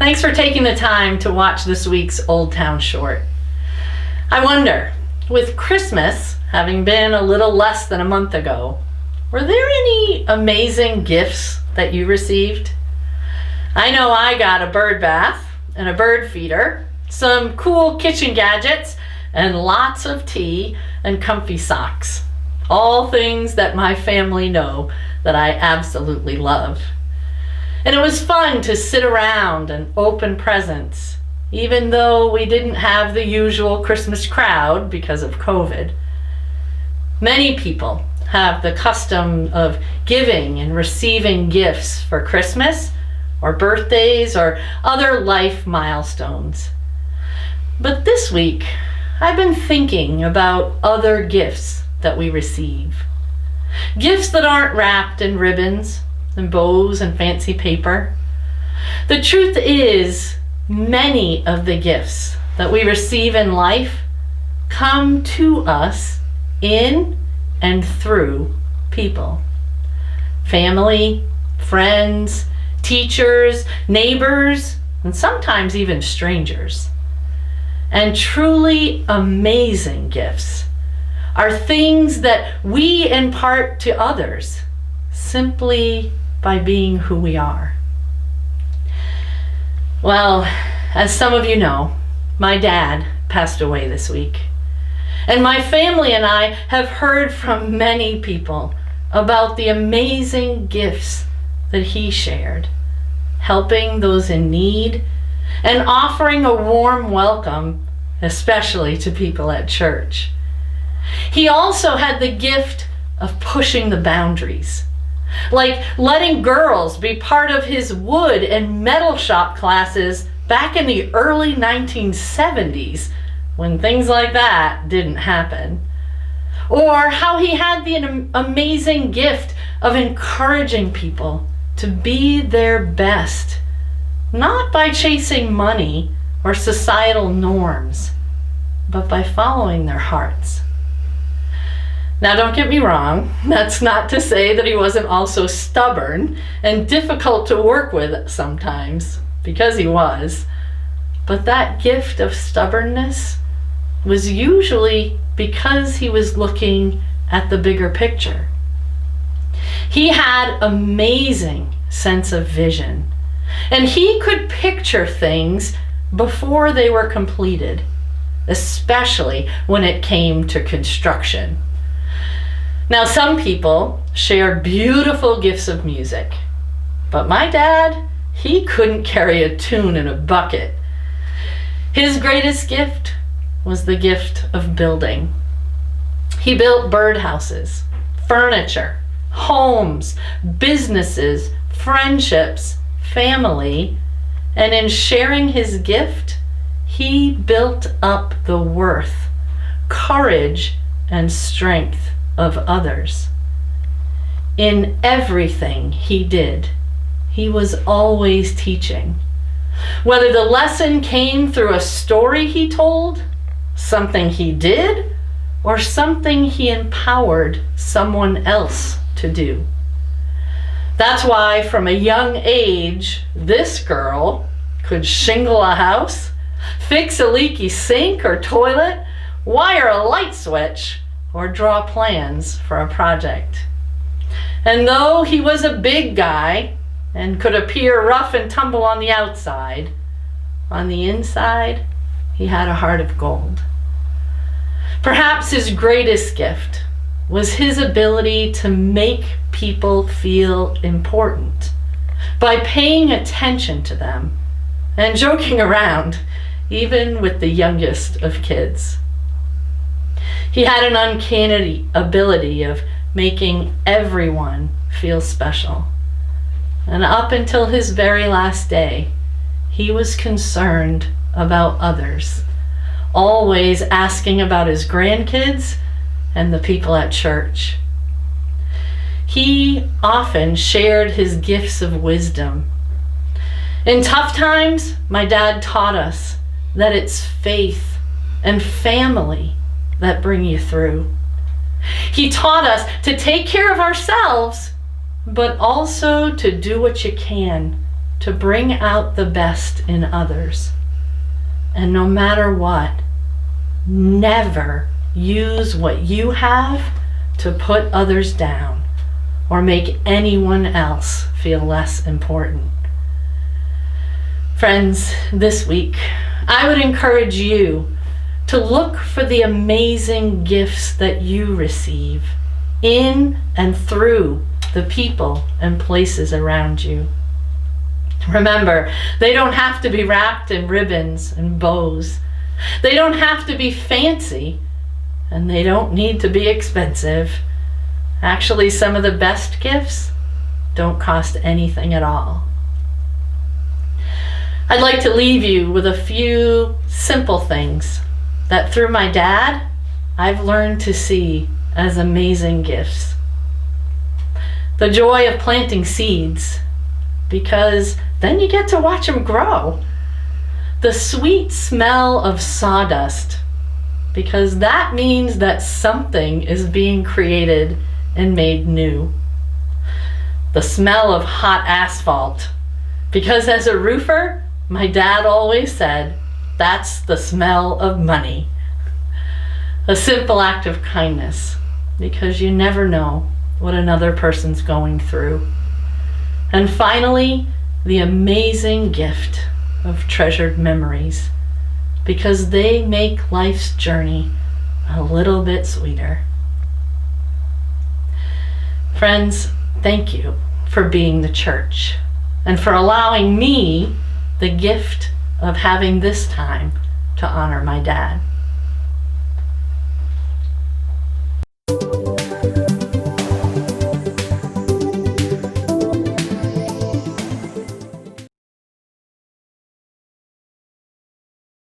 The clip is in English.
Thanks for taking the time to watch this week's Oldtown short. I wonder, with Christmas having been a little less than a month ago, were there any amazing gifts that you received? I know I got a bird bath and a bird feeder, some cool kitchen gadgets, and lots of tea and comfy socks. All things that my family know that I absolutely love. And it was fun to sit around and open presents, even though we didn't have the usual Christmas crowd because of COVID. Many people have the custom of giving and receiving gifts for Christmas or birthdays or other life milestones. But this week, I've been thinking about other gifts that we receive. Gifts that aren't wrapped in ribbons and bows and fancy paper. The truth is, many of the gifts that we receive in life come to us in and through people. Family, friends, teachers, neighbors, and sometimes even strangers. And truly amazing gifts are things that we impart to others simply by being who we are. Well, as some of you know, my dad passed away this week. And my family and I have heard from many people about the amazing gifts that he shared, helping those in need and offering a warm welcome, especially to people at church. He also had the gift of pushing the boundaries, like letting girls be part of his wood and metal shop classes back in the early 1970s, when things like that didn't happen. Or how he had the amazing gift of encouraging people to be their best, not by chasing money or societal norms, but by following their hearts. Now, don't get me wrong, that's not to say that he wasn't also stubborn and difficult to work with sometimes, because he was. But that gift of stubbornness was usually because he was looking at the bigger picture. He had amazing sense of vision, and he could picture things before they were completed, especially when it came to construction. Now, some people share beautiful gifts of music, but my dad, he couldn't carry a tune in a bucket. His greatest gift was the gift of building. He built birdhouses, furniture, homes, businesses, friendships, family, and in sharing his gift, he built up the worth, courage, and strength of others. In everything he did, he was always teaching. Whether the lesson came through a story he told, something he did, or something he empowered someone else to do. That's why from a young age, this girl could shingle a house, fix a leaky sink or toilet, wire a light switch, or draw plans for a project. And though he was a big guy and could appear rough and tumble on the outside, on the inside, he had a heart of gold. Perhaps his greatest gift was his ability to make people feel important by paying attention to them and joking around, even with the youngest of kids. He had an uncanny ability of making everyone feel special. And up until his very last day, he was concerned about others, always asking about his grandkids and the people at church. He often shared his gifts of wisdom. In tough times, my dad taught us that it's faith and family that bring you through. He taught us to take care of ourselves, but also to do what you can to bring out the best in others. And no matter what, never use what you have to put others down or make anyone else feel less important. Friends, this week, I would encourage you to look for the amazing gifts that you receive in and through the people and places around you. Remember, they don't have to be wrapped in ribbons and bows. They don't have to be fancy, and they don't need to be expensive. Actually, some of the best gifts don't cost anything at all. I'd like to leave you with a few simple things that through my dad, I've learned to see as amazing gifts. The joy of planting seeds, because then you get to watch them grow. The sweet smell of sawdust, because that means that something is being created and made new. The smell of hot asphalt, because as a roofer, my dad always said, that's the smell of money. A simple act of kindness, because you never know what another person's going through. And finally, the amazing gift of treasured memories, because they make life's journey a little bit sweeter. Friends, thank you for being the church and for allowing me the gift of having this time to honor my dad.